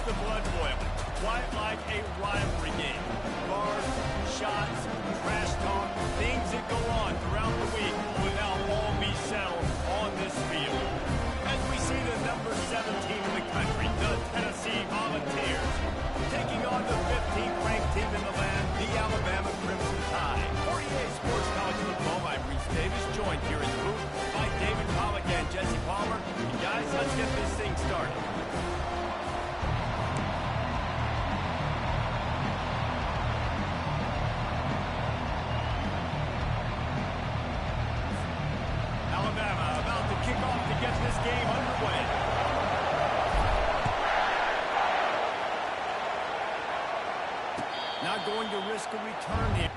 the blood boiling, quite like a rivalry game. Guards, shots, trash talk, things that go on throughout the week will now all be settled on this field. As we see the number 17 in the country, the Tennessee Volunteers, taking on the 15th ranked team in the land, the Alabama Crimson Tide. For EA Sports College Football, I'm Reese Davis, joined here in the booth by David Pollack and Jesse Palmer. And guys, let's get this thing started. Alabama about to kick off to get this game underway. Not going to risk a return here.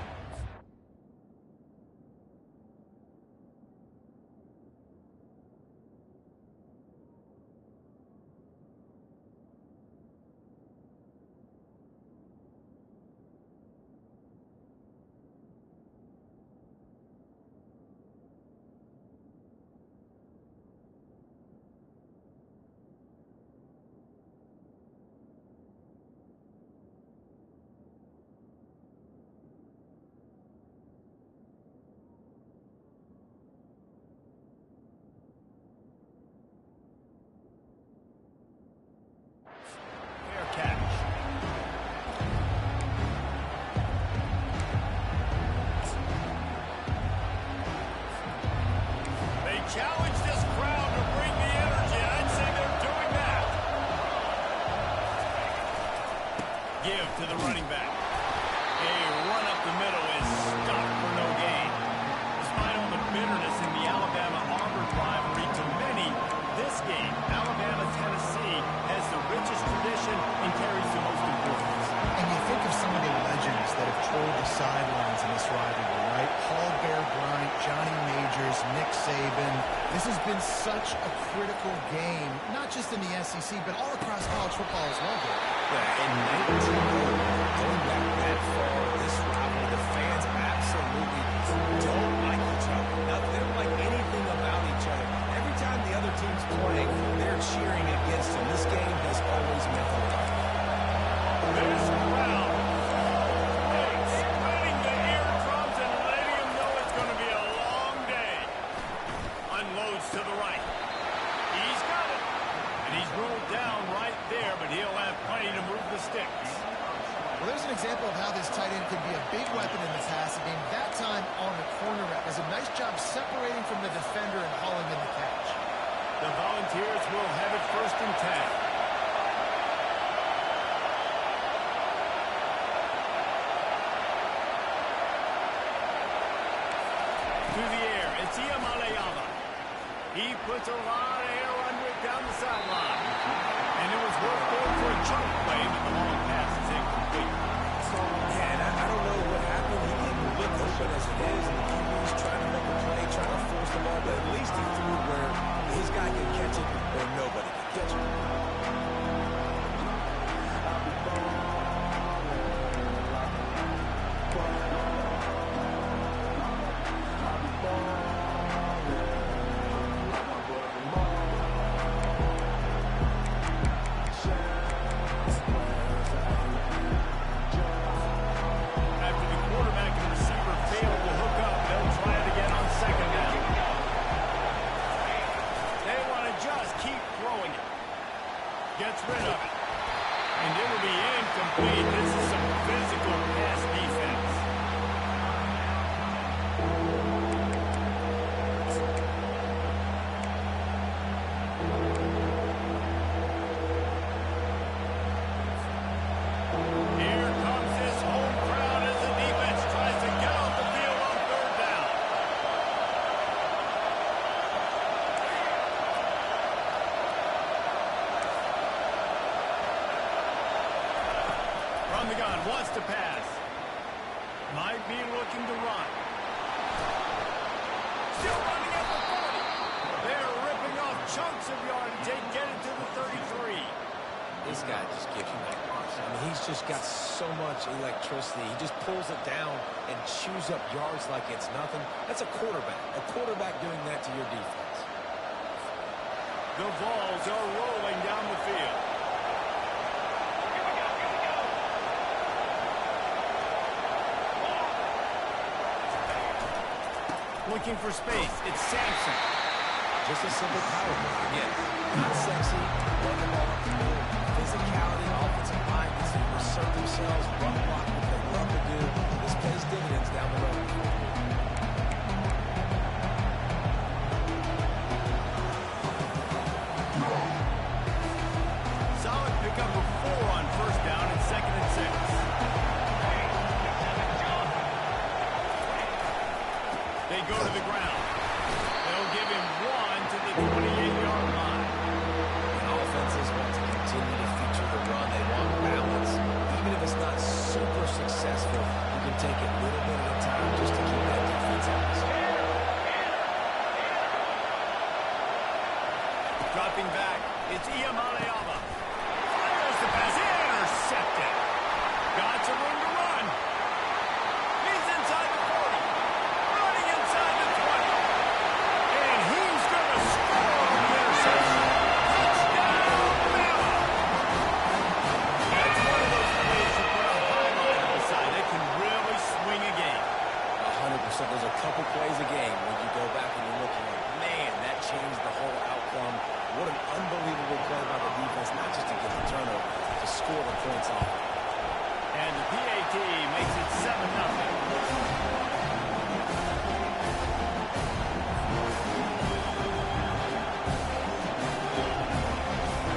Challenge this crowd to bring the energy. I'd say they're doing that. Give to the running back. A run up the middle is stopped for no gain. Despite all the bitterness in the Alabama-Auburn rivalry, to many, this game, Alabama-Tennessee, has the richest tradition and carries the most importance. And you think of some of the legends that have trolled the sidelines in this rivalry, right? Paul Bear Bryant, Johnny Majors, Nick Saban. This has been such a critical game, not just in the SEC, but all across college football as well, Dave. Yeah, in 1901, going back that far, this rivalry, the fans absolutely don't like each other. They don't like anything about each other. Every time the other team's playing, they're cheering against them. This game has always meant a lot. This crowd spinning the eardrums and letting them know it's going to be a long day. Unloads to the right. He's got it. And he's rolled down right there, but he'll have plenty to move the sticks. Well, there's an example of how this tight end can be a big weapon in the passing game. That time on the corner route does a nice job separating from the defender and hauling in the catch. The Volunteers will have it 1st and 10. To the air, it's Iamaleava. He puts a lot of air under it down the sideline. And it was worth going for a chunk play, but the long pass is incomplete. Yeah, and I don't know what happened. He didn't look open as it is. And the QB's trying to make a play, trying to force the ball, but at least he threw it where his guy can catch it or nobody can catch it. Gets rid of it. And it'll be incomplete. This is some physical pass defense. Here comes this home crowd as the defense tries to get off the field on 3rd down. From the gun, wants to pass. Might be looking to run. Still running at the 40. They're ripping off chunks of yardage. They get it to the 33. This guy just gives you that rush. I mean, he's just got so much electricity. He just pulls it down and chews up yards like it's nothing. That's a quarterback. A quarterback doing that to your defense. The balls are rolling down the field. Looking for space. It's Sampson. Just a simple power play. Again, not sexy, run the ball up the middle, physicality, offensive line needs to assert themselves, run block what they love to do. This pays dividends down the road. Solid pickup of 4 on first down and 2nd and 6. They go to the ground. They'll give him 1 to the 28-yard line. And offenses want to continue to feature the run. They want balance. Even if it's not super successful, you can take it a little bit at a time just to keep that defense honest. Dropping back, it's Iyamaleava. Fires the pass, intercepted. Got some room to run. He's inside the 40, running inside the 20. And he's going to score on the interception. Touchdown, Bama! That's one of those plays you put a highlight on the side. They can really swing a game. 100%. There's a couple plays a game when you go back and you're looking like, man, that changed the whole outcome. What an unbelievable play by the defense, not just to get the turnover, to score the points off. And the PAT makes it 7-0.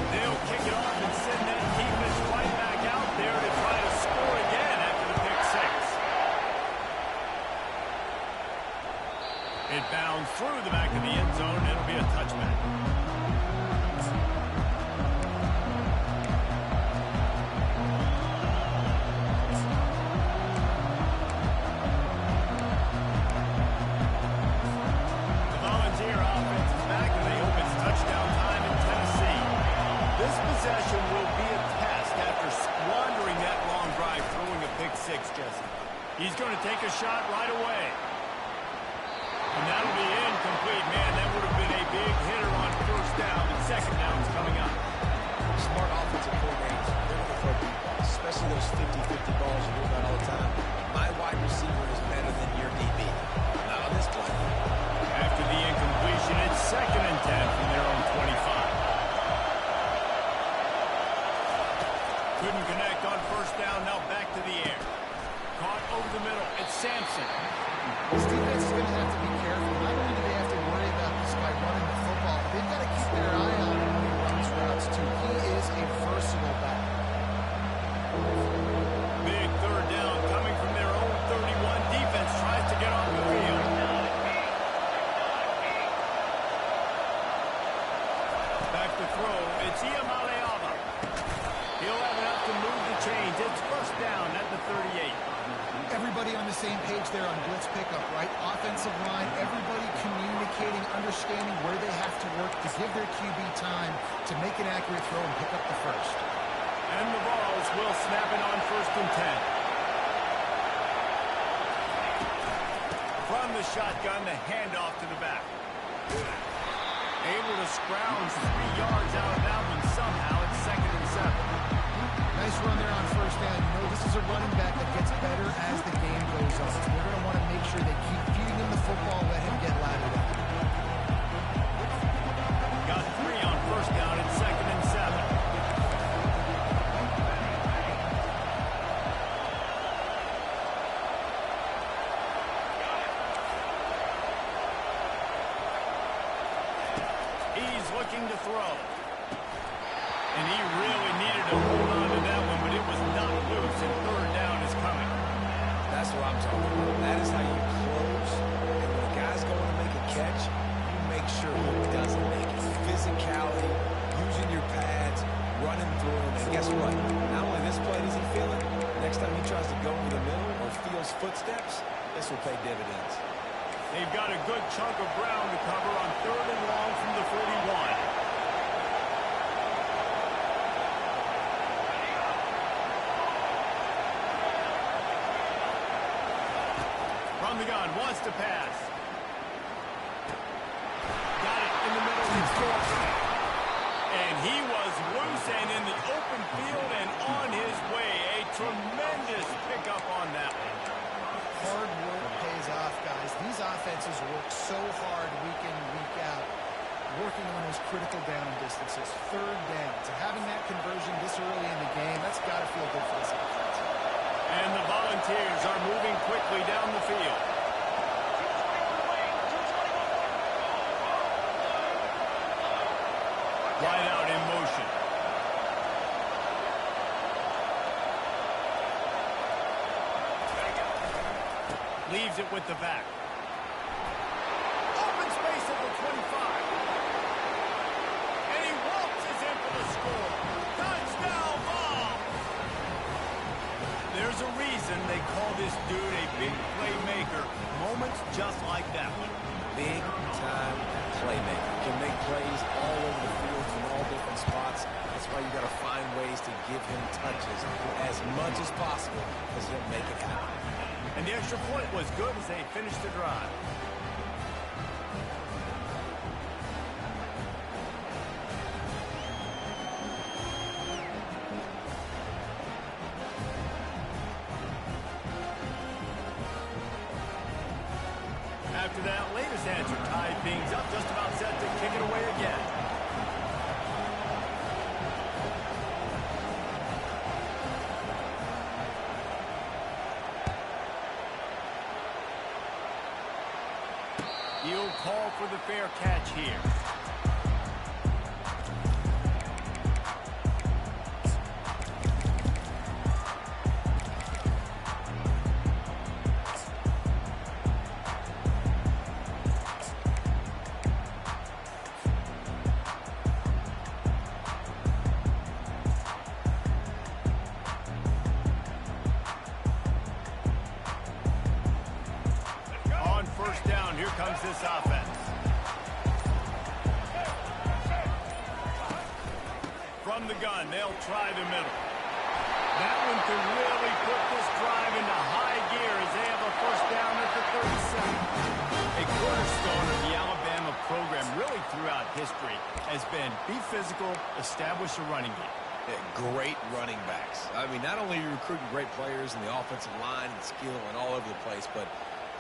They'll kick it off and send that defense right back out there to try to score again after the pick 6. It bounds through the back of the end zone. It'll be a touchback. Possession will be a test after squandering that long drive, throwing a pick 6, Jesse. He's going to take a shot right away. And that'll be incomplete. Man, that would have been a big hitter on first down, and second down's coming up. Smart offensive coordinators, they're going to throw deep balls, especially those 50-50 balls you hear about all the time. My wide receiver is better than your DB. Not on this play. After the incompletion, it's 2nd and 10 from their own 25. Couldn't connect on first down, now back to the air. Caught over the middle, it's Sampson. This defense is going to have to be careful. Not only do they have to worry about this guy running the football, but they've got to keep their eye on him when he runs routes, too. He is a versatile back. Big third down coming from their own 31. Defense tries to get off the field. Back to throw, it's Iyamaleava. He'll have enough to move the chains. It's first down at the 38. Everybody on the same page there on blitz pickup, right? Offensive line, everybody communicating, understanding where they have to work to give their QB time to make an accurate throw and pick up the first. And the balls will snap it on 1st and 10. From the shotgun, the handoff to the back. Able to scrounge 3 yards out of that one somehow. It's 2nd and 7. Nice run there on first down. You know, this is a running back that gets better as the game goes on. So they're going to want to make sure they keep feeding him the football, let him get laddered up. Got 3 on first down. It's 2nd and 7. He's looking to throw. And he really needed to hold on to that one, but it was not loose, and third down is coming. That's what I'm talking about. That is how you close. And when a guy's going to make a catch, you make sure he doesn't make it. Physicality, using your pads, running through him. And guess what? Not only this play does he feel it, next time he tries to go over the middle or feels footsteps, this will pay dividends. They've got a good chunk of ground to cover on 3rd and long from the 41. From the gun, wants to pass. Got it in the middle, it's Dorsey. And he was loose and in the open field and on his way. A tremendous pickup on that one. Hard work pays off, guys. These offenses work critical down and distances. Third down. So having that conversion this early in the game, that's got to feel good for this offense. And the Volunteers are moving quickly down the field. Wide out in motion. Leaves it with the back. Open space at the 25. And he waltzes in for the score. Touchdown ball. There's a reason they call this dude a big playmaker. Moments just like that one. Big time playmaker. Can make plays all over the field from all different spots. That's why you got to find ways to give him touches as much as possible because he'll make it happen. And the extra point was good as they finished the drive. After that latest answer tied things up, just about set to kick it away again. He'll call for the fair catch here. Comes this offense. From the gun, they'll try the middle. That one could really put this drive into high gear as they have a first down at the 37. A cornerstone of the Alabama program really throughout history has been be physical, establish a running game. Yeah, great running backs. I mean, not only are you recruiting great players in the offensive line and skill and all over the place, but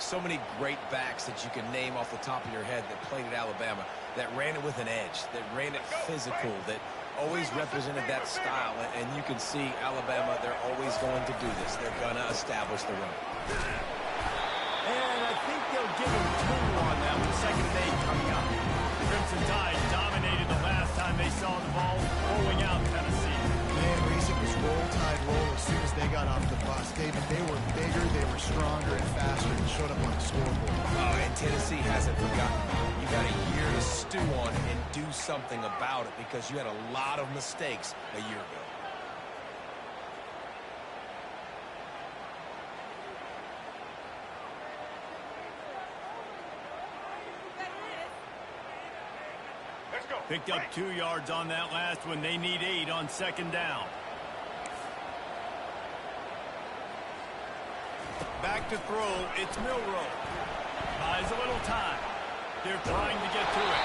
so many great backs that you can name off the top of your head that played at Alabama, that ran it with an edge, that ran it physical, that always represented that style. And you can see Alabama, they're always going to do this. They're going to establish the run. And I think they'll give him two on that with second and 8 coming up. Crimson Tide dominated the last time they saw the ball rolling out Tennessee. Man, Reese, it was roll tide roll as soon as they got off the bus. David, they were bigger, they were stronger and faster and showed up on the scoreboard. Oh, and Tennessee hasn't forgotten. You got a year to stew on and do something about it because you had a lot of mistakes a year ago. Picked up 2 yards on that last one. They need 8 on second down. Back to throw. It's Milroe. Buys a little time. They're trying to get to it.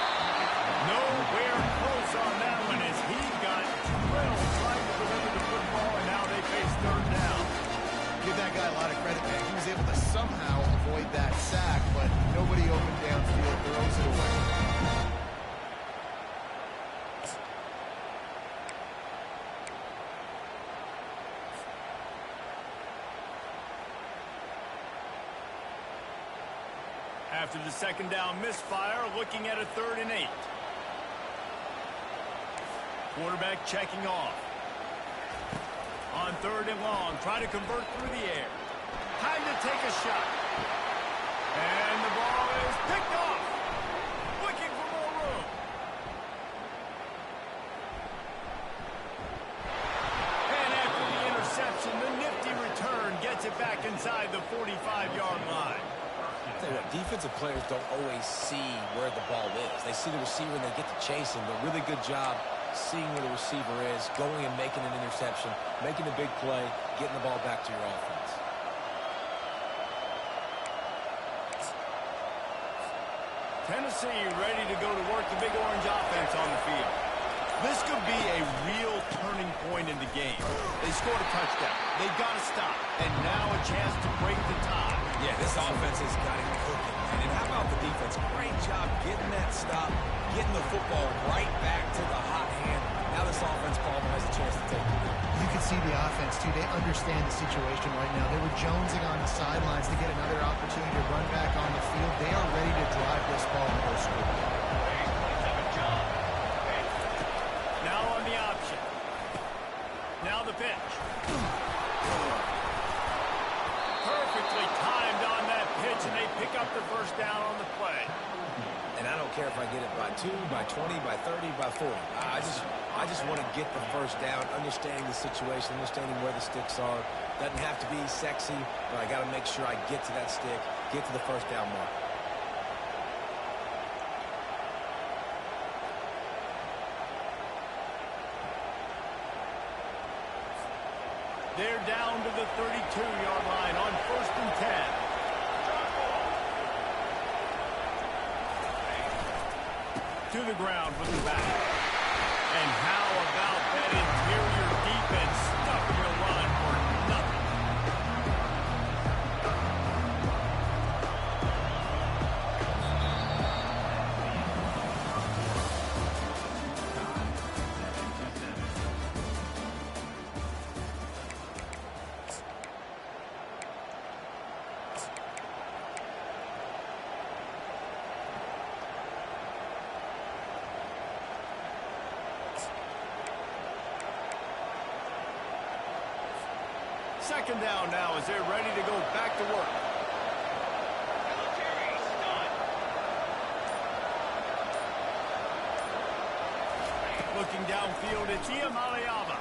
Nowhere close on that one as he got drilled trying to deliver the football, and now they face third down. Give that guy a lot of credit, man. He was able to somehow avoid that sack, but nobody open downfield throws it away. After the second down misfire, looking at a 3rd and 8. Quarterback checking off. On 3rd and long, try to convert through the air. Time to take a shot. And the ball is picked off. Looking for more room. And after the interception, the nifty return gets it back inside the 45-yard line. Tell you what, defensive players don't always see where the ball is. They see the receiver and they get to chase him. But really good job seeing where the receiver is, going and making an interception, making a big play, getting the ball back to your offense. Tennessee ready to go to work the big orange offense on the field. This could be a real turning point in the game. They scored a touchdown. They've got to stop. And now a chance to break the tie. Yeah, this offense has got it cooking, man. And how about the defense? Great job getting that stop, getting the football right back to the hot hand. Now this offense probably has a chance to take it. You can see the offense, too. They understand the situation right now. They were jonesing on the sidelines to get another opportunity to run back on the field. They are ready to drive this ball and go score. Now on the option. Now the pitch. Perfectly timed on that pitch, and they pick up the first down on the play. And I don't care if I get it by 2, by 20, by 30, by 40. I just want to get the first down, understanding the situation, understanding where the sticks are. Doesn't have to be sexy, but I got to make sure I get to that stick, get to the first down mark. They're down to the 32-yard line on 1st and 10. To the ground with the back. And how about that interior defense stopping the run for nothing? Second down now as they're ready to go back to work. Looking downfield, it's Iamaleava.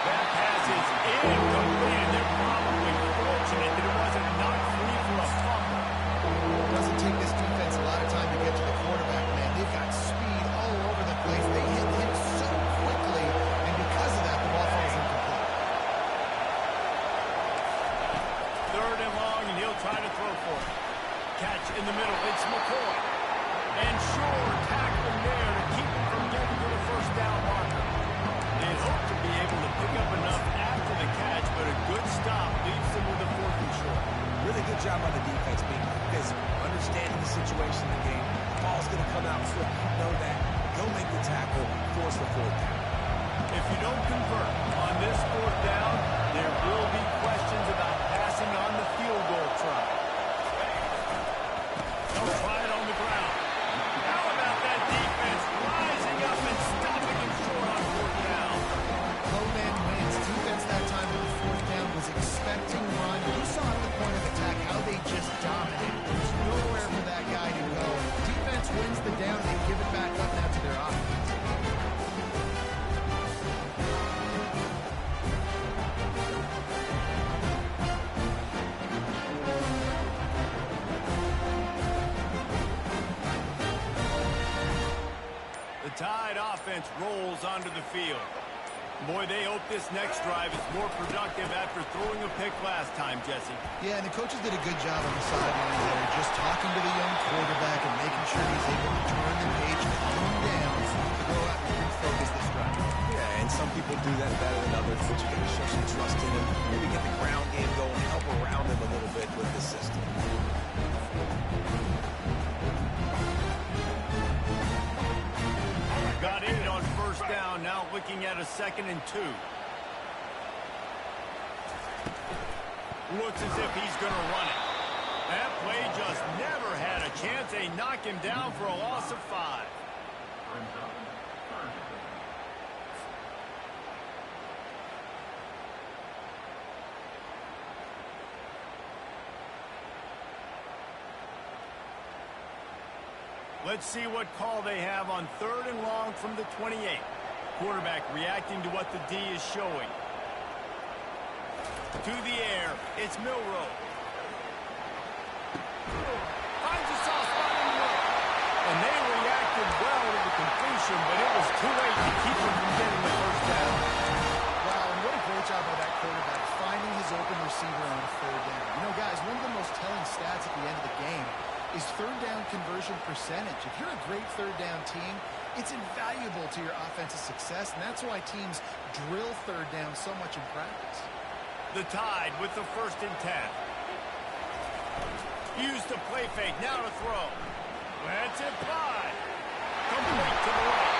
That pass is incomplete, and they're probably fortunate that it wasn't knocked free for a fumble. It doesn't take this defense a lot of time to get to the quarterback, man. They've got speed all over the place. They hit him so quickly, and because of that, the ball falls incomplete. Third and long, and he'll try to throw for it. Catch in the middle, it's McCoy. And sure, tackling there to keep him from getting to the first down marker. They hope to be able to pick up enough after the catch, but a good stop leaves them with a 4th and short. Really good job on the defense being physical, understanding the situation in the game. The ball's going to come out quick. You know that. Go make the tackle, force the 4th down. If you don't convert on this 4th down, there will be questions about passing on the field goal try. They'll try it on the ground. How about that defense rising up and stopping him short on 4th down? Low man wins. Defense that time on the 4th down was expecting run. You saw at the point of attack how they just dominated. There's nowhere for that guy to go. Defense wins the down. They give it back up now to their offense. The Tide offense rolls onto the field. Boy, they hope this next drive is more productive after throwing a pick last time, Jesse. Yeah, and the coaches did a good job on the sidelines there, just talking to the young quarterback and making sure he's able to turn the page, calm down, to go out and refocus this drive. Yeah, and some people do that better than others, but you got to show some trust in him. Maybe get the ground game going, help around him a little bit with the system. Got it on 1st down, now looking at a 2nd and 2. Looks as if he's going to run it. That play just never had a chance. They knock him down for a loss of 5. Let's see what call they have on 3rd and long from the 28. Quarterback reacting to what the D is showing. To the air, it's Milroe. Finds a soft spot in the middle. And they reacted well to the completion, but it was too late to keep them from getting the first down. Wow, and what a great job by that quarterback, finding his open receiver on 3rd down. You know, guys, one of the most telling stats at the end of the game is 3rd down conversion percentage. If you're a great 3rd down team, It's invaluable to your offensive success, and that's why teams drill third down so much in practice. The Tide with the 1st and 10. Use the play fake, now to throw. That's it, Clyde. Complete to the right.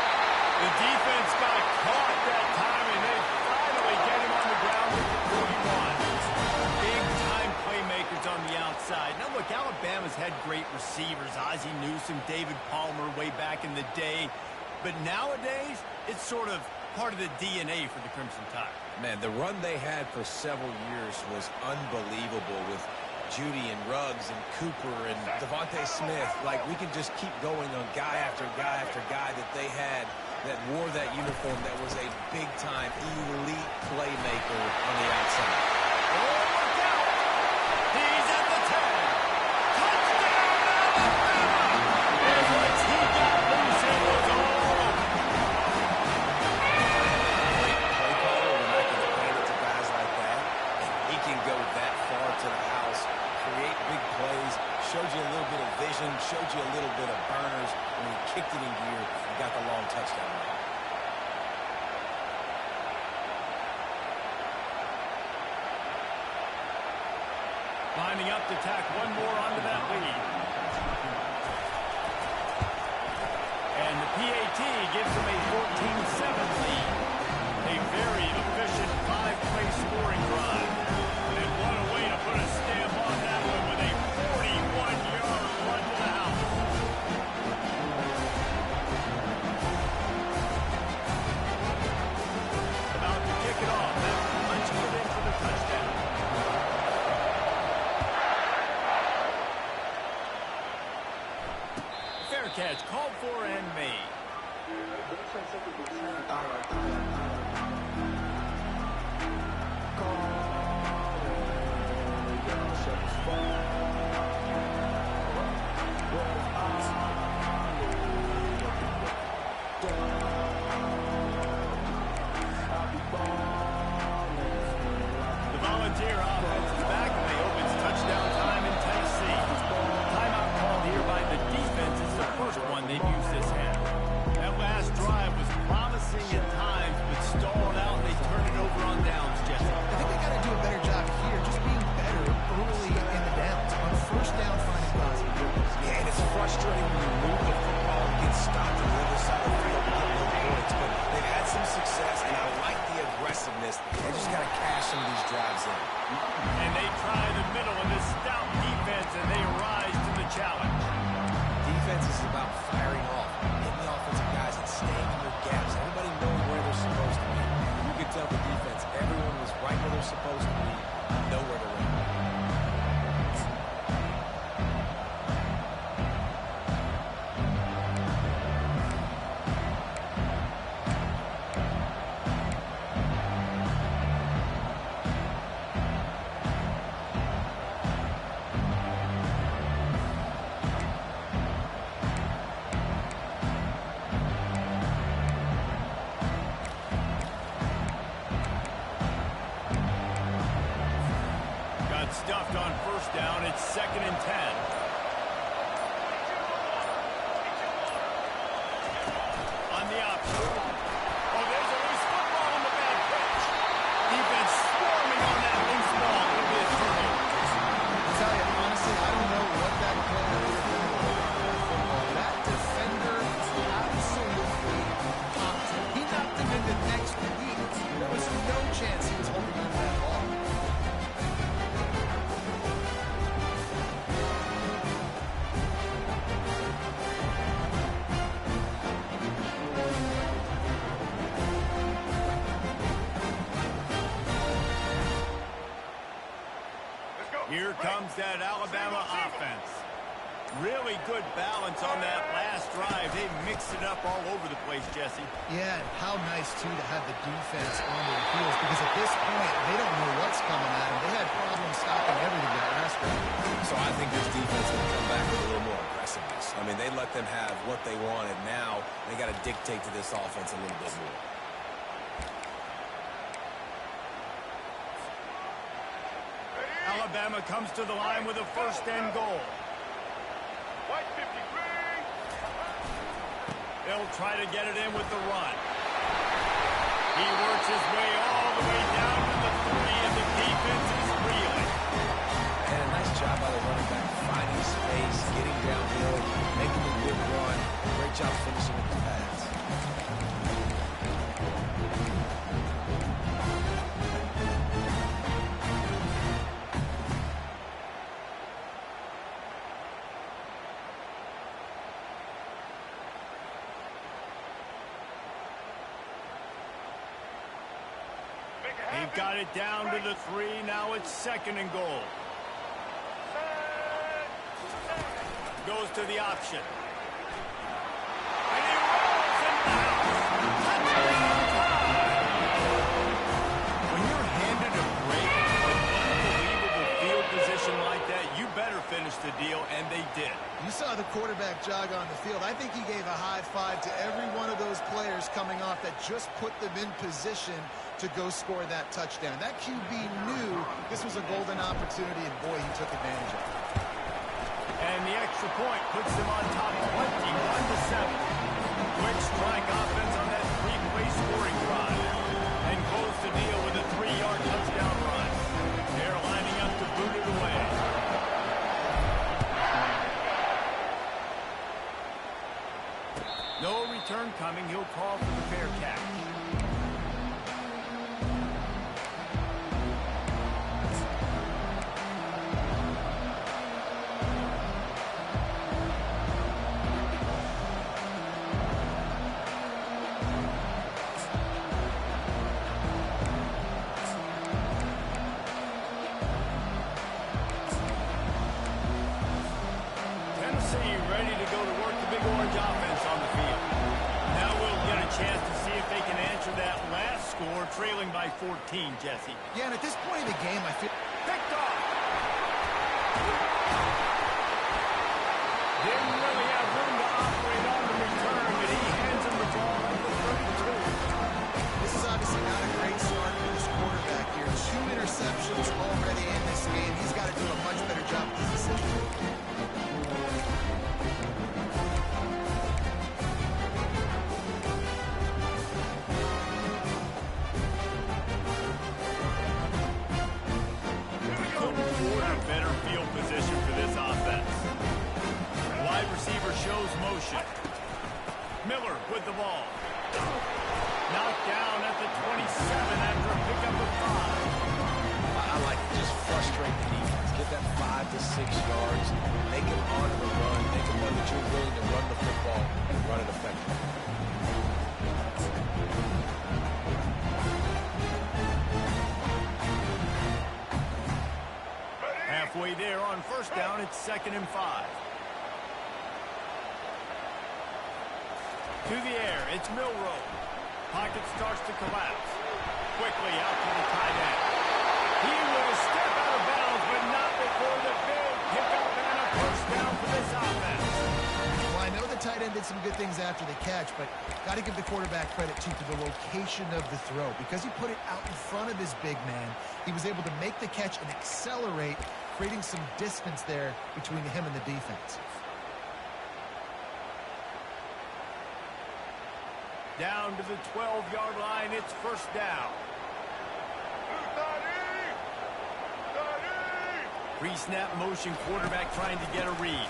The defense got caught that time, and they finally get him on the ground with the 41. Big-time playmakers on the outside. Now, look, Alabama's had great receivers. Ozzie Newsome, David Palmer way back in the day. But nowadays, it's sort of part of the DNA for the Crimson Tide. Man, the run they had for several years was unbelievable with Judy and Ruggs and Cooper and Devontae Smith. Like, we can just keep going on guy after guy after guy that they had that wore that uniform that was a big-time elite playmaker on the outside. Oh, look out! He's at the 10. Touchdown, Alabama! And once he got loose, it was all over. Great play caller when I can hand it to guys like that. And he can go that far to the house, create big plays, showed you a little bit of vision, showed you a little bit of burners, and he kicked it in gear and got the long touchdown. Lining up to tack one more onto that lead. And the PAT gives them a 14-7 lead. A very efficient 5-play scoring drive. And what a way to put a stamp on that one with a 41-yard run to the house. About to kick it off. That punches it in for the touchdown. Fair catch, called for and made. The Volunteer offense is back, and they opens touchdown time in Tennessee. Timeout called here by the defense. It's the first one they've used this half. That last drive was promising at times, but stalled out, and they turned it over on downs, Jesse. I think they got to do a better job here, just being better early in the downs. On 1st down, finding positive yards. Yeah, and it's frustrating when you move the football and get stopped on the other side of the field and get no points. But they've had some success, and I like the aggressiveness. They just got to cash some of these drives in. And they try the middle of this stout defense, and they rise to the challenge. Defense is about firing off, hitting the offensive guys and staying in their gaps. Everybody knowing where they're supposed to be. You can tell the defense, everyone was right where they're supposed to be, nowhere to run. Stuffed on 1st down. It's 2nd and 10. On the option. Oh, there's a loose football on the bad pitch. Defense swarming on that loose ball. It'll be a turnover. I'll tell you, honestly, I don't know what that player would have done with that football. That defender absolutely popped him. He knocked him into next week. There was no chance he was holding on to that ball. Here comes that Alabama offense. Really good balance on that last drive. They mixed it up all over the place, Jesse. Yeah, and how nice, too, to have the defense on their heels, because at this point, they don't know what's coming at them. They had problems stopping everything that last drive. So I think this defense will come back with a little more aggressiveness. I mean, they let them have what they wanted. Now they got to dictate to this offense a little bit more. Alabama comes to the line with a 1st and goal. White 53. They'll try to get it in with the run. He works his way all the way down to the 3, and the defense is reeling. And a nice job by the running back, finding space, getting downhill, making a good run. Great job finishing with the pads. They've got it down to the 3. Now it's 2nd and goal. Goes to the option. And he rolls in the house. Touchdown time! When you're handed a great, unbelievable field position like that, you better finish the deal, and they did. You saw the quarterback jog on the field. I think he gave a high five to every one of those players coming off that just put them in position to go score that touchdown. That QB knew this was a golden opportunity, and boy, he took advantage of it. And the extra point puts them on top 21-7. Quick strike offense on that 3-play scoring drive. And close the deal with a 3-yard touchdown run. They're lining up to boot it away. No return coming. He'll call for the fair catch. Ready to go to work the big orange offense on the field. Now we'll get a chance to see if they can answer that last score, trailing by 14, Jesse. Yeah, and at this point in the game, I feel... Picked off! Didn't really have room to operate on the return, but he hands him the ball at the 32. This is obviously not a great start for this quarterback here. 2 interceptions already in this game. He's got to do a much better job with his decision. Shows motion. Miller with the ball. Knocked down at the 27 after a pickup of 5. I like it. Just frustrate the defense. Get that 5 to 6 yards. Make them honor the run. Make them know that you're willing to run the football and run it effectively. Halfway there on 1st down, it's 2nd and 5. To the air, it's Milrow. Pocket starts to collapse. Quickly out to the tight end. He will step out of bounds, but not before the big pickup and a 1st down for this offense. Well, I know the tight end did some good things after the catch, but got to give the quarterback credit, too, for the location of the throw. Because he put it out in front of his big man, he was able to make the catch and accelerate, creating some distance there between him and the defense. Down to the 12-yard line, it's 1st down. Pre-snap motion, quarterback trying to get a read.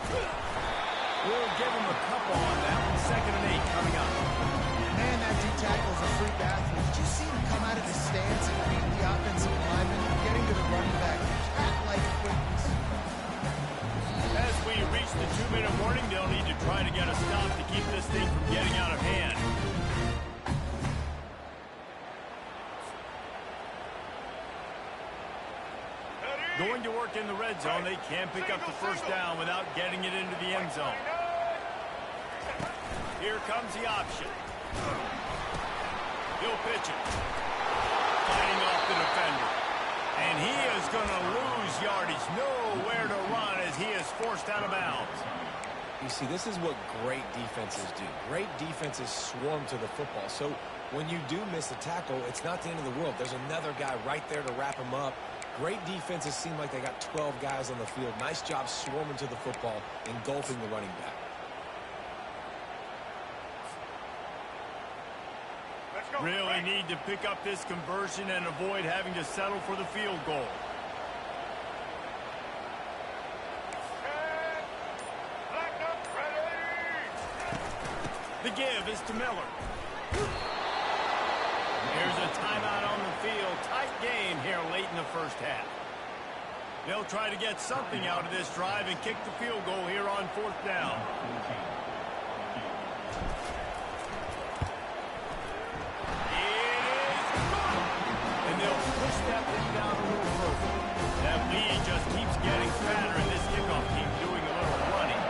We'll give him a couple on that one. 2nd and 8 coming up. Man, that D-tackle is a freak athlete. Did you see him come out of his stance and beat the offensive lineman, getting to the running back? Cat-like quickness. As we reach the 2-minute warning, they'll need to try to get a stop to keep this thing from getting out of hand. Going to work in the red zone, they can't pick up the 1st down without getting it into the end zone. Here comes the option. He'll pitch it. Fighting off the defender. And he is going to lose yardage. Nowhere to run as he is forced out of bounds. You see, this is what great defenses do. Great defenses swarm to the football. So when you do miss a tackle, it's not the end of the world. There's another guy right there to wrap him up. Great defenses seem like they got 12 guys on the field. Nice job swarming to the football, engulfing the running back. Really need to pick up this conversion and avoid having to settle for the field goal. The give is to Miller. Here's a timeout on the field. Tight game here late in the first half. They'll try to get something out of this drive and kick the field goal here on 4th down. It is good. And they'll push that thing down a little further. That lead just keeps getting fatter, and this kickoff team doing a little running.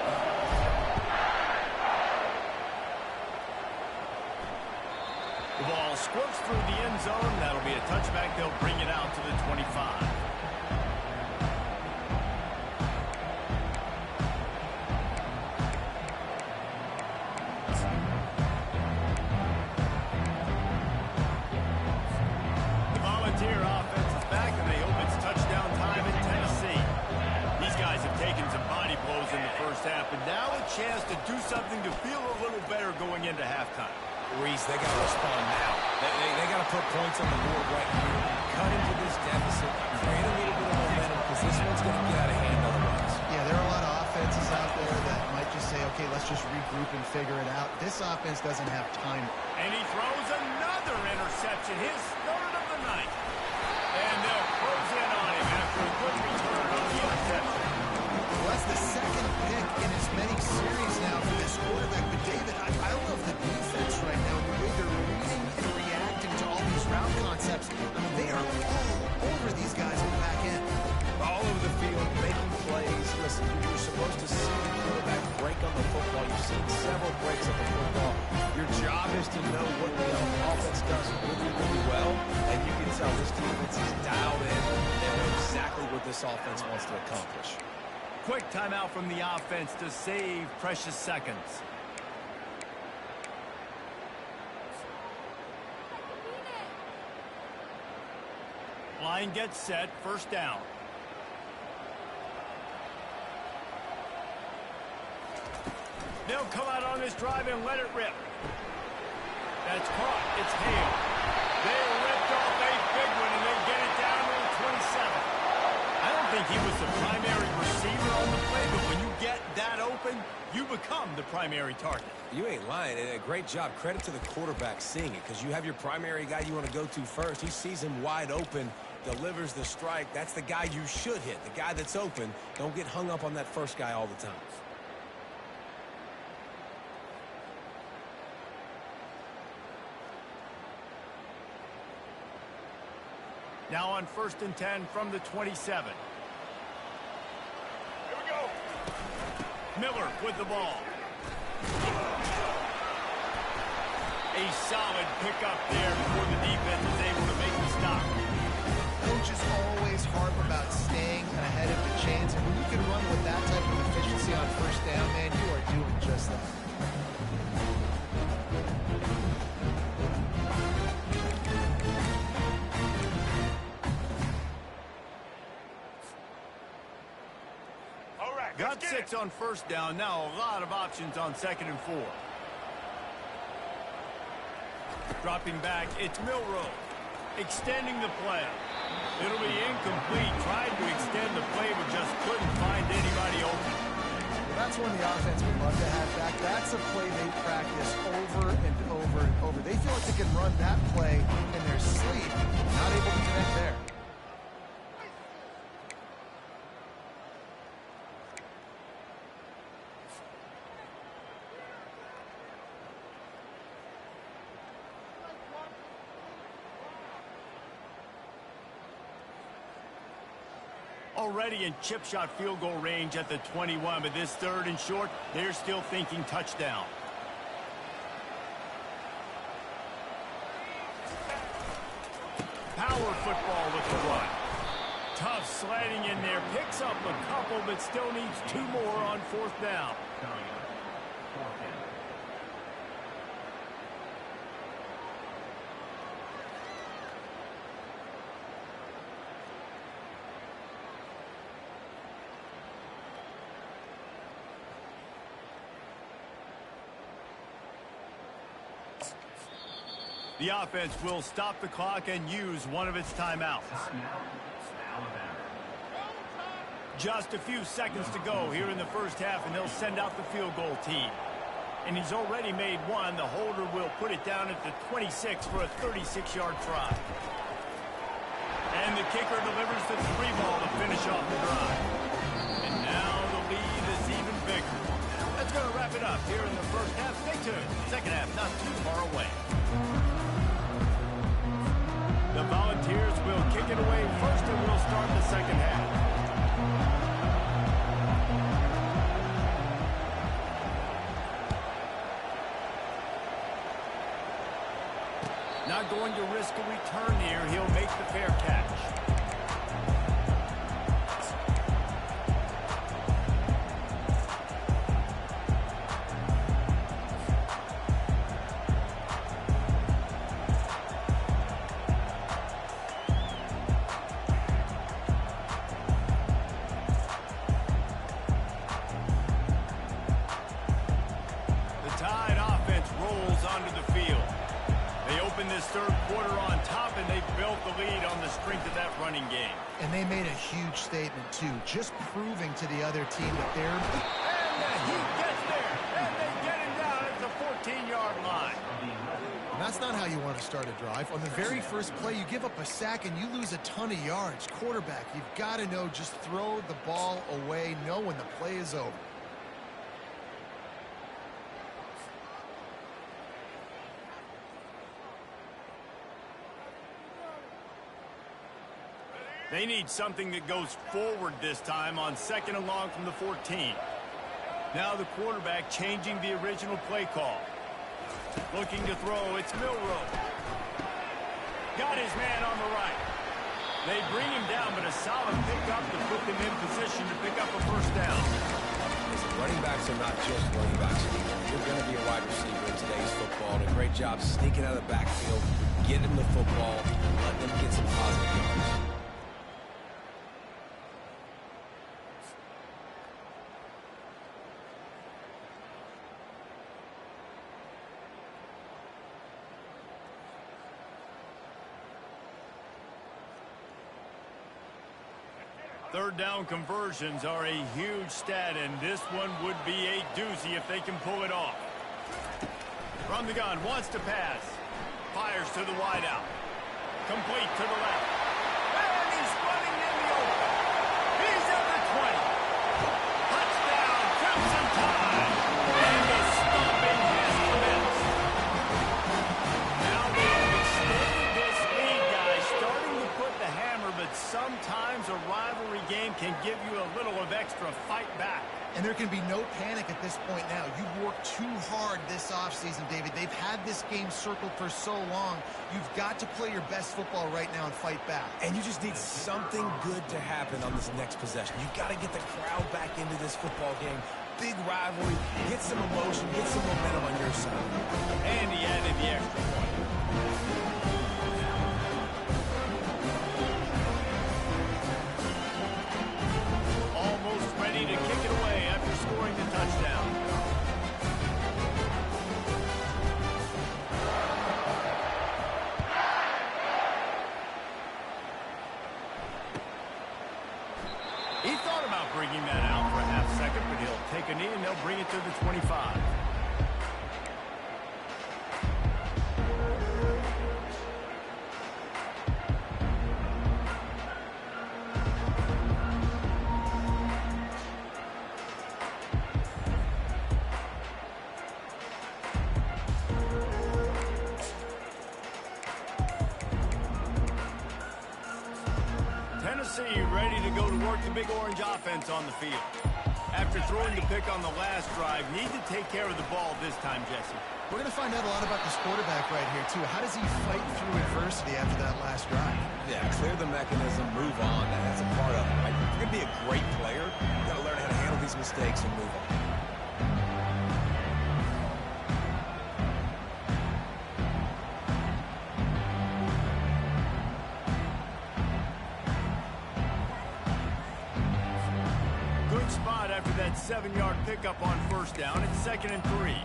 The ball squirts through the end zone. That'll be a touchback. They'll bring it out to the 25. The Volunteer offense is back, and they hope it's touchdown time in Tennessee. These guys have taken some body blows in the first half, but now a chance to do something to feel a little better going into halftime. Reese, they got to respond now. They got to put points on the board right here. Cut into this deficit. Create a little bit of momentum because this one's going to get out of hand otherwise. Yeah, there are a lot of offenses out there that might just say, okay, let's just regroup and figure it out. This offense doesn't have time. And he throws another interception, his 3rd of the night. And they'll close in on him after a good return on the interception. Well, that's the 2nd pick in as many series now for this quarterback. But, David, I don't know if the defense right now, the way they're reading and reacting to all these route concepts, they are all over these guys in the back end. All over the field, making plays. Listen, you're supposed to see the quarterback break on the football. You've seen several breaks on the football. Your job is to know what the offense does really, really well. And you can tell this defense is dialed in. They know exactly what this offense wants to accomplish. Quick timeout from the offense to save precious seconds. Line gets set, 1st down. They'll come out on this drive and let it rip. That's caught. It's Hale. They ripped off a big one, and they get it down to the 27. I don't think he was the primary receiver on the play, but when you get that open, you become the primary target. You ain't lying, and a great job. Credit to the quarterback seeing it, because you have your primary guy you want to go to first. He sees him wide open, delivers the strike. That's the guy you should hit, the guy that's open. Don't get hung up on that first guy all the time. Now on 1st and 10 from the 27. Here we go. Miller with the ball. A solid pickup there before the defense is able to make the stop. Coaches always harp about staying ahead of the chains, and when you can run with that type of efficiency on 1st down, man, you are doing just that. Got 6 on 1st down. Now a lot of options on 2nd and 4. Dropping back, it's Milrow. Extending the play. It'll be incomplete. Tried to extend the play, but just couldn't find anybody open. Well, that's when the offense would love to have back. That's a play they practice over and over and over. They feel like they can run that play in their sleep. Not able to connect there. Already in chip shot field goal range at the 21, but this 3rd and short, they're still thinking touchdown. Power football with the run. Tough sliding in there, picks up a couple, but still needs 2 more on 4th down. The offense will stop the clock and use one of its timeouts. Just a few seconds to go here in the first half, and they'll send out the field goal team. And he's already made one. The holder will put it down at the 26 for a 36-yard try. And the kicker delivers the 3 ball to finish off the drive. And now the lead is even bigger. That's going to wrap it up here in the first half. Stay tuned. Second half not too far away. The Volunteers will kick it away first, and we'll start the second half. Not going to risk a return here. He'll make the fair catch. The Tide offense rolls onto the field. They open this third quarter on top, and they built the lead on the strength of that running game. And they made a huge statement, too, just proving to the other team that they're... And he gets there, and they get him down at the 14-yard line. And that's not how you want to start a drive. On the very first play, you give up a sack, and you lose a ton of yards. Quarterback, you've got to know, just throw the ball away, know when the play is over. They need something that goes forward this time on second and long from the 14. Now the quarterback changing the original play call. Looking to throw, it's Milrow. Got his man on the right. They bring him down, but a solid pickup to put them in position to pick up a first down. Listen, running backs are not just running backs anymore. You're going to be a wide receiver in today's football. And a great job sneaking out of the backfield, getting them the football, letting them get some positive yards. Third down conversions are a huge stat, and this one would be a doozy if they can pull it off. From the gun, wants to pass. Fires to the wideout. Complete to the left. And he's running in the open. He's at the 20. Touchdown, Crimson Tide. And the stomping has commenced. Now they've extended this lead, guys, starting to put the hammer, but sometimes a rivalry game can give you a little of extra fight back. And there can be no panic at this point now. You've worked too hard this offseason, David. They've had this game circled for so long. You've got to play your best football right now and fight back. And you just need something good to happen on this next possession. You've got to get the crowd back into this football game. Big rivalry. Get some emotion. Get some momentum on your side. And he added the extra point. Almost ready to kick it away after scoring the touchdown. He thought about bringing that out for a half second, but he'll take a knee and they'll bring it to the 25. Tennessee ready to go to work the Big Orange offense on the field. After throwing the pick on the last drive, need to take care of the ball this time, Jesse. We're going to find out a lot about this quarterback right here, too. How does he fight through adversity after that last drive? Yeah, clear the mechanism, move on. That's a part of it, right? If you're going to be a great player, you got to learn how to handle these mistakes and move on. Spot after that 7-yard pickup on first down. It's 2nd and 3.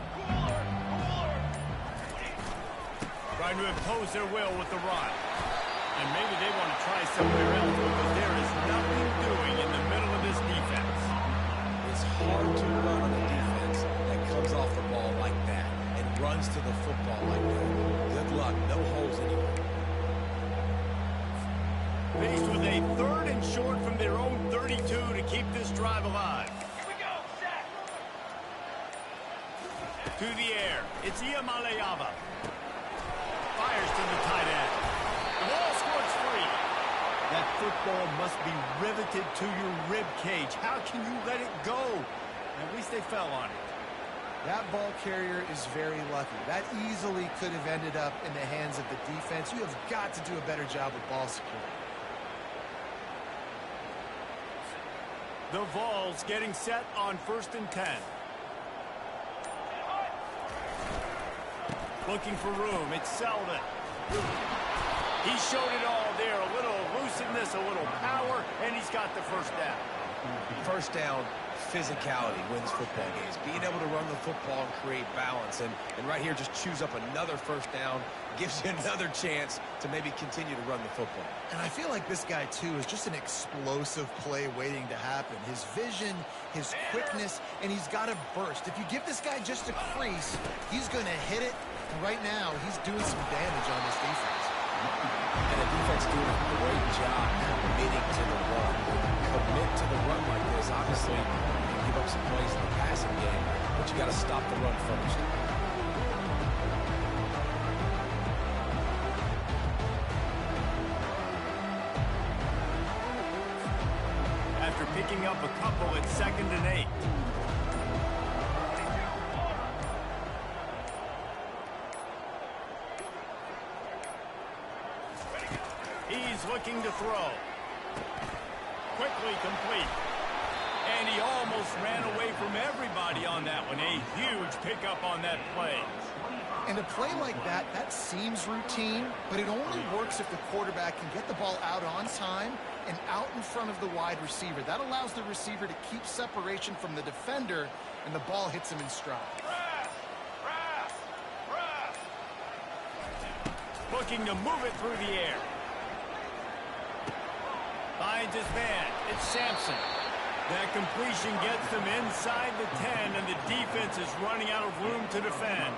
Trying to impose their will with the run. And maybe they want to try somewhere else because there is nothing doing in the middle of this defense. It's hard to run on a defense that comes off the ball like that and runs to the football like that. Good luck. No holes anywhere. Faced with a 3rd and short from their own 32 to keep this drive alive. Here we go, set. To the air. It's Iamaleava. Fires to the tight end. The ball squirts free. That football must be riveted to your rib cage. How can you let it go? At least they fell on it. That ball carrier is very lucky. That easily could have ended up in the hands of the defense. You have got to do a better job with ball security. The Vols getting set on 1st and 10. Looking for room. It's Selden. He showed it all there. A little elusiveness, a little power, and he's got the first down. First down, physicality wins football games. Being able to run the football and create balance. And right here, just choose up another first down. Gives you another chance to maybe continue to run the football. And I feel like this guy, too, is just an explosive play waiting to happen. His vision, his quickness, and he's got a burst. If you give this guy just a crease, he's going to hit it. And right now, he's doing some damage on this defense. And the defense doing a great job committing to the run. Commit to the run like this. Obviously, you can give up some plays in the passing game, but you got to stop the run first. After picking up a couple, it's 2nd and 8. He's looking to throw. Quickly complete. And he almost ran away from everybody on that one. A huge pickup on that play. And a play like that, that seems routine, but it only works if the quarterback can get the ball out on time and out in front of the wide receiver. That allows the receiver to keep separation from the defender, and the ball hits him in stride. Looking to move it through the air. Finds his man. It's Sampson. That completion gets them inside the 10, and the defense is running out of room to defend.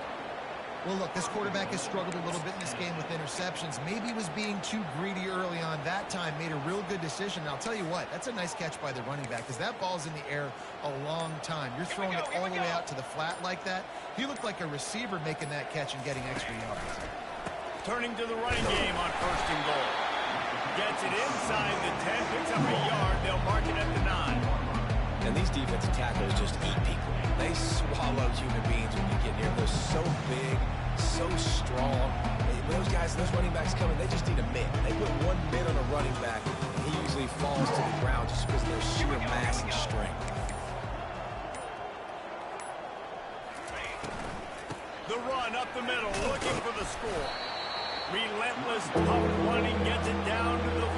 Well, look, this quarterback has struggled a little bit in this game with interceptions. Maybe he was being too greedy early on. That time made a real good decision. And I'll tell you what, that's a nice catch by the running back because that ball's in the air a long time. You're throwing it all the way out to the flat like that. He looked like a receiver making that catch and getting extra yards. Turning to the running game on 1st and goal. Gets it inside the 10, picks up a yard. They'll mark it at the 9. And these defensive tackles just eat people. They swallow human beings when you get near them. They're so big, so strong. Those guys, those running backs coming, they just need a mitt. They put one mitt on a running back, and he usually falls to the ground just because of their sheer mass and strength. The run up the middle, looking for the score. Relentless, tough running gets it down to the 4.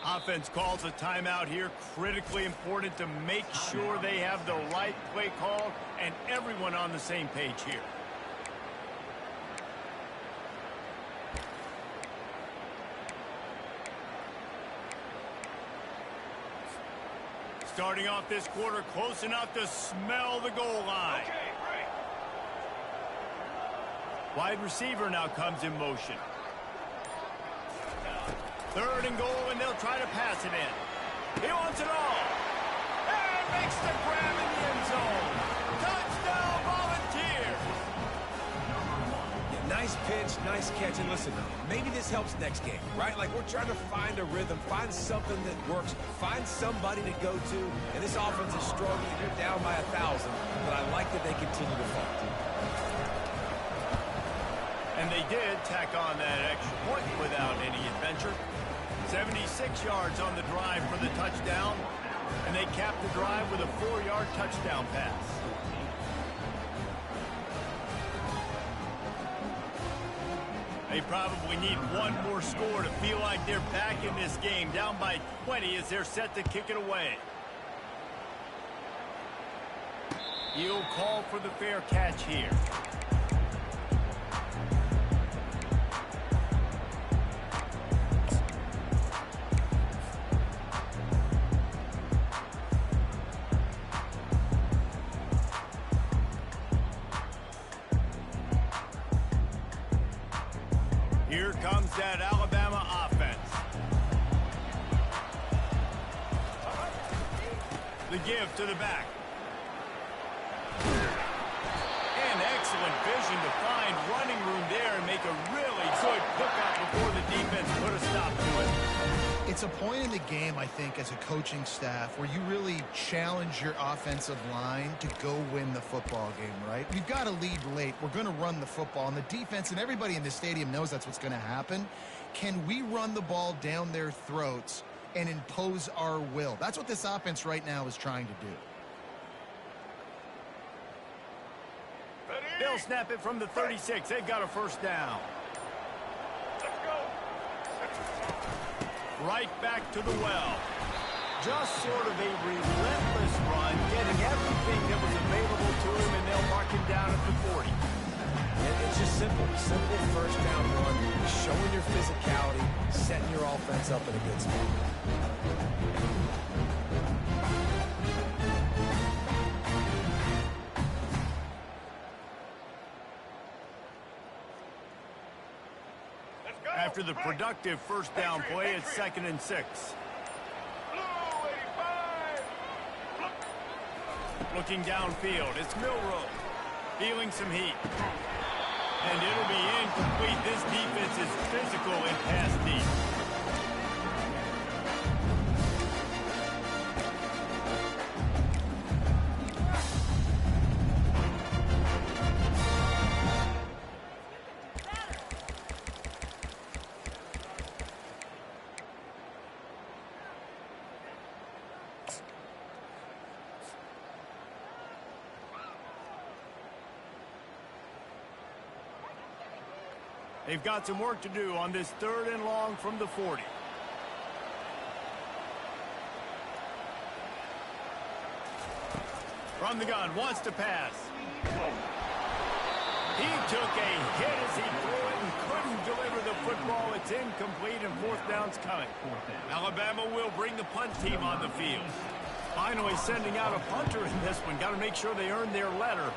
Offense calls a timeout here. Critically important to make sure they have the right play call and everyone on the same page here. Starting off this quarter close enough to smell the goal line. Okay, great. Wide receiver now comes in motion. 3rd and goal, and they'll try to pass it in. He wants it all. And makes the grab in the end zone. Touchdown, Volunteers! Yeah, nice pitch, nice catch. And listen, maybe this helps next game, right? Like, we're trying to find a rhythm, find something that works, find somebody to go to. And this offense is struggling. You're down by 1,000, but I like that they continue to fight. And they did tack on that extra point without any adventure. 76 yards on the drive for the touchdown, and they capped the drive with a 4-yard touchdown pass. They probably need one more score to feel like they're back in this game, down by 20 as they're set to kick it away. He'll call for the fair catch here. Here comes that Alabama offense. The give to the back. And excellent vision to find running room there and make a really good pickup before the defense put a stop to it. It's a point in the game, I think, as a coaching staff where you really challenge your offensive line to go win the football game, right? We've got to lead late. We're going to run the football. And the defense and everybody in the stadium knows that's what's going to happen. Can we run the ball down their throats and impose our will? That's what this offense right now is trying to do. They'll snap it from the 36. They've got a first down. Right back to the well. Just sort of a relentless run, getting everything that was available to him, and they'll mark him down at the 40. It's just simple first down run, showing your physicality, setting your offense up in a good spot. After the productive first down play, it's 2nd and 6. Looking downfield, it's Milrow. Feeling some heat. And it'll be incomplete. This defense is physical and pass deep. They've got some work to do on this 3rd and long from the 40. From the gun, wants to pass. He took a hit as he threw it and couldn't deliver the football. It's incomplete and 4th down's coming. Alabama will bring the punt team on the field. Finally sending out a punter in this one. Got to make sure they earn their letter.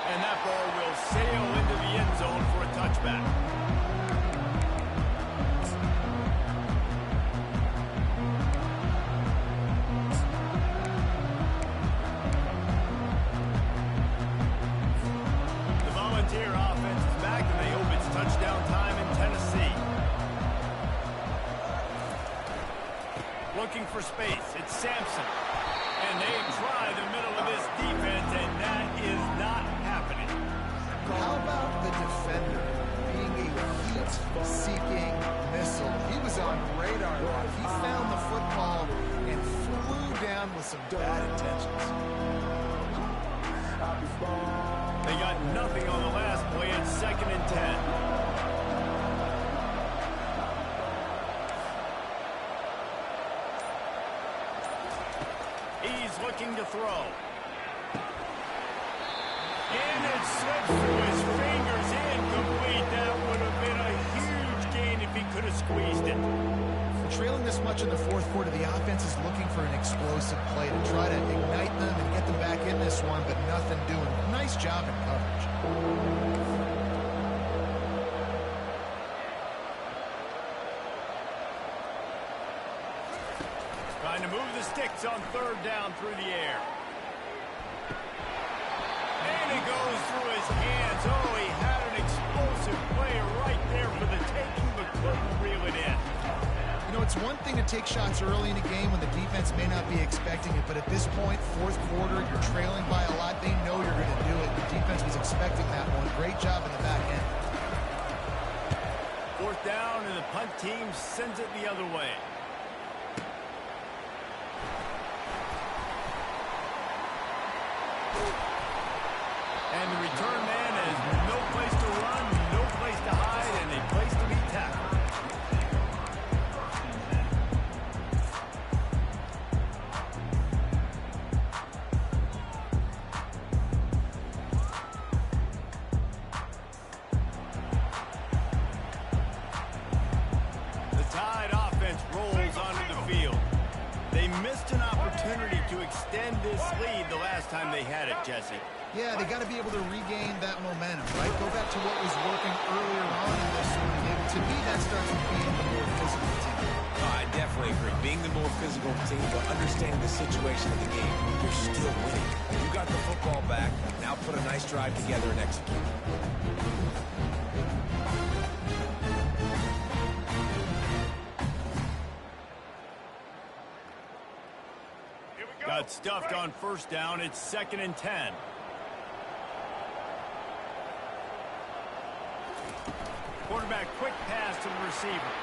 And that ball will sail into the end zone for a touchback. The Volunteer offense is back, and they hope it's touchdown time in Tennessee. Looking for space. It's Sampson. And they try the middle of this defense, and that is not happening. How about the defender being a heat-seeking missile? He was on radar lock. He found the football and flew down with some bad intentions. They got nothing on the last play. It's 2nd and 10. He's looking to throw. And it slips through his fingers, incomplete. That would have been a huge gain if he could have squeezed it. Trailing this much in the 4th quarter, the offense is looking for an explosive play to try to ignite them and get them back in this one, but nothing doing. Nice job in coverage. Trying to move the sticks on third down through the air. And it goes through his hands. Oh, he had an explosive play right there for the taking, but couldn't reel it in. You know, it's one thing to take shots early in a game when the defense may not be expecting it, but at this point, fourth quarter, you're trailing by a lot. They know you're going to do it. The defense was expecting that one. Great job in the back end. Fourth down, and the punt team sends it the other way. And the return man has no place to run, no place to hide, and a place to be tackled. The Tide offense rolls onto the field. They missed an opportunity to extend this lead the last time they had it, Jesse. Yeah, they got to be able to regain that momentum, right? Go back to what was working earlier on in this one. And to me, that starts with being the more physical team. Oh, I definitely agree. Being the more physical team, but understanding the situation of the game, you're still winning. You got the football back. Now put a nice drive together and execute. Got stuffed on first down. It's 2nd and 10. Quarterback quick pass to the receiver.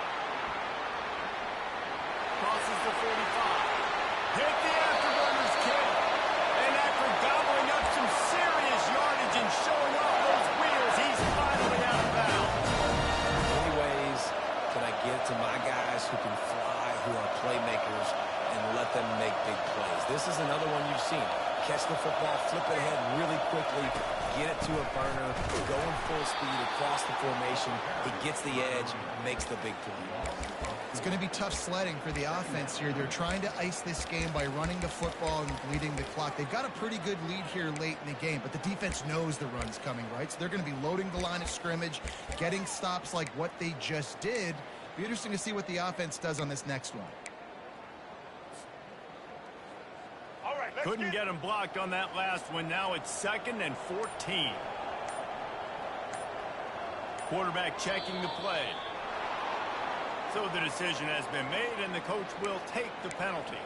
Crosses the 45. Hit the afterburners kick. And after gobbling up some serious yardage and showing off those wheels, he's finally out of bounds. How many ways can I get to my guys who can fly, who are playmakers, and let them make big plays? This is another one you've seen. Catch the football, flip it ahead really quickly, get it to a burner, going full speed across the formation. He gets the edge, makes the big play. It's going to be tough sledding for the offense here. They're trying to ice this game by running the football and bleeding the clock. They've got a pretty good lead here late in the game, but the defense knows the run's coming, right? So they're going to be loading the line of scrimmage, getting stops like what they just did. Be interesting to see what the offense does on this next one. Couldn't get him blocked on that last one. Now it's 2nd and 14. Quarterback checking the play. So the decision has been made, and the coach will take the penalty.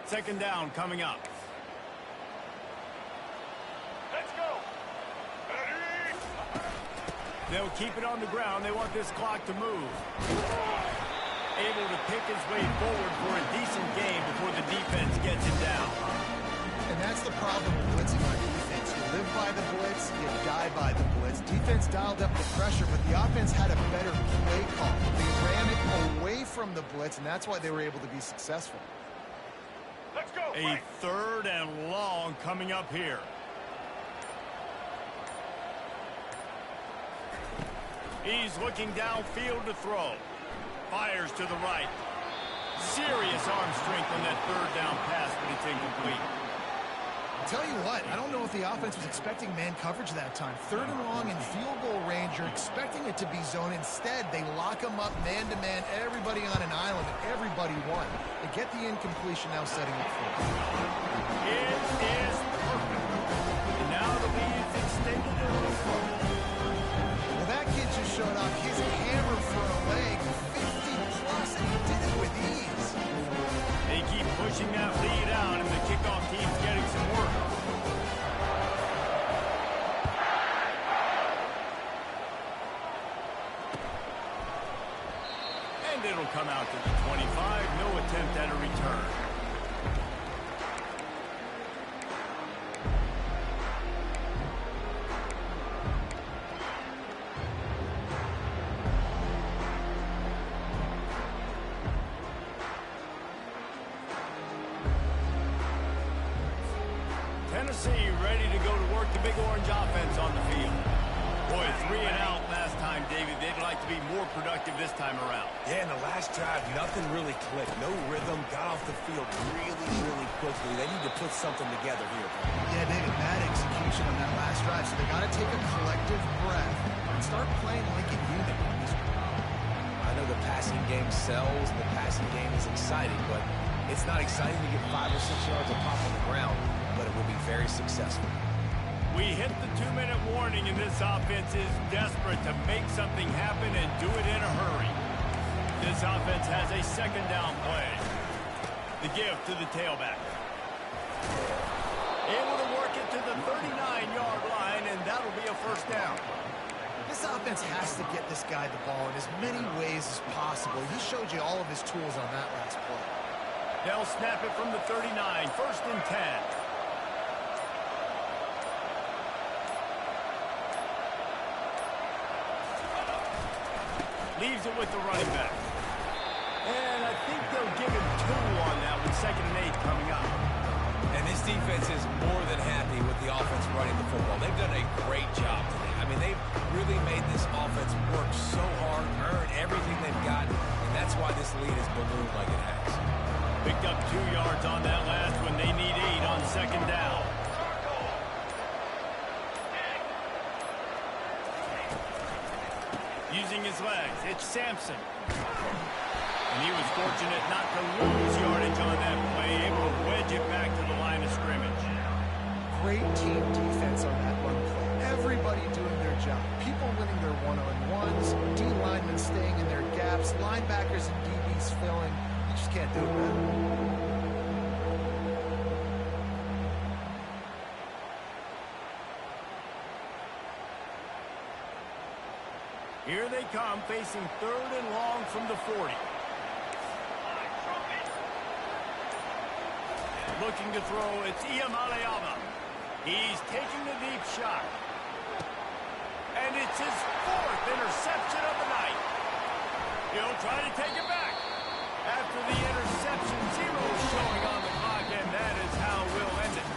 Second down coming up. They'll keep it on the ground. They want this clock to move. Able to pick his way forward for a decent game before the defense gets him down. And that's the problem with blitzing on defense. You live by the blitz, you die by the blitz. Defense dialed up the pressure, but the offense had a better play call. They ran it away from the blitz, and that's why they were able to be successful. Let's go. A 3rd and long coming up here. He's looking downfield to throw. Fires to the right. Serious arm strength on that 3rd down pass, but it's incomplete. I'll tell you what, I don't know if the offense was expecting man coverage that time. 3rd and long in field goal range, you're expecting it to be zone. Instead, they lock them up man-to-man, everybody on an island, and everybody won. They get the incompletion, now setting up for it. It is perfect. And now the lead is extended a little further. Well, that kid just showed off his hammer for a leg, 50-plus, and he did it with ease. They keep pushing that lead out, and the kickoff team's getting some work. And it'll come out to the 25. No attempt at a return. Tennessee ready to go to work the Big Orange offense on the field. Boy, it's 3 and out last time, David. They'd like to be more productive this time around. Yeah, in the last drive, nothing really clicked. No rhythm, got off the field really quickly. They need to put something together here. Yeah, David, bad execution on that last drive, so they got to take a collective breath and start playing like a unit. I know the passing game sells, and the passing game is exciting, but it's not exciting to get 5 or 6 yards of pop on the ground, but it will be very successful. We hit the 2-minute warning, and this offense is desperate to make something happen and do it in a hurry. This offense has a second down play. The give to the tailback. Able to work it to the 39-yard line, and that'll be a first down. This offense has to get this guy the ball in as many ways as possible. He showed you all of his tools on that last play. They'll snap it from the 39, first and 10. Leaves it with the running back. And I think they'll give him 2 on that with 2nd and 8 coming up. And this defense is more than happy with the offense running the football. They've done a great job today. I mean, they've really made this offense work so hard, earn everything they've got, and that's why this lead is ballooned like it has. Picked up 2 yards on that last one. They need 8 on 2nd down. Using his legs, it's Sampson. And he was fortunate not to lose yardage on that play, able to wedge it back to the line of scrimmage. Great team defense on that run play. Everybody doing their job. People winning their one-on-ones, D linemen staying in their gaps, linebackers and DBs filling. You just can't do it, man. Here they come, facing 3rd and long from the 40. Looking to throw, it's Iamaleava. He's taking the deep shot. And it's his 4th interception of the night. He'll try to take it back. After the interception, 0 showing on the clock, and that is how we'll end it.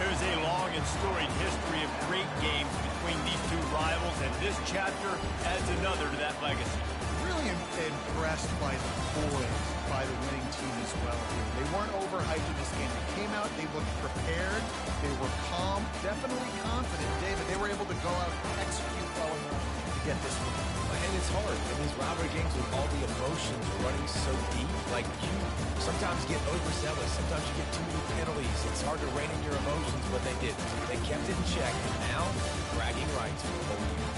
There's a long and storied history of great games between these 2 rivals, and this chapter adds another to that legacy. Really impressed by the boys, by the winning team as well here. They weren't overhyped in this game. They came out, they looked prepared, they were calm, definitely confident. David, they were able to go out and execute well enough to get this win. And it's hard in these rivalry games with all the emotions running so deep. Like, you sometimes get overzealous. Sometimes you get too many penalties. It's hard to rein in your emotions, but they did. They kept it in check, and now bragging rights for the whole year.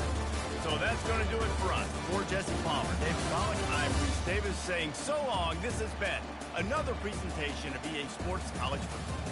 So that's going to do it for us. For Jesse Palmer, David Pollock, I'm Reese Davis saying so long. This has been another presentation of EA Sports College Football.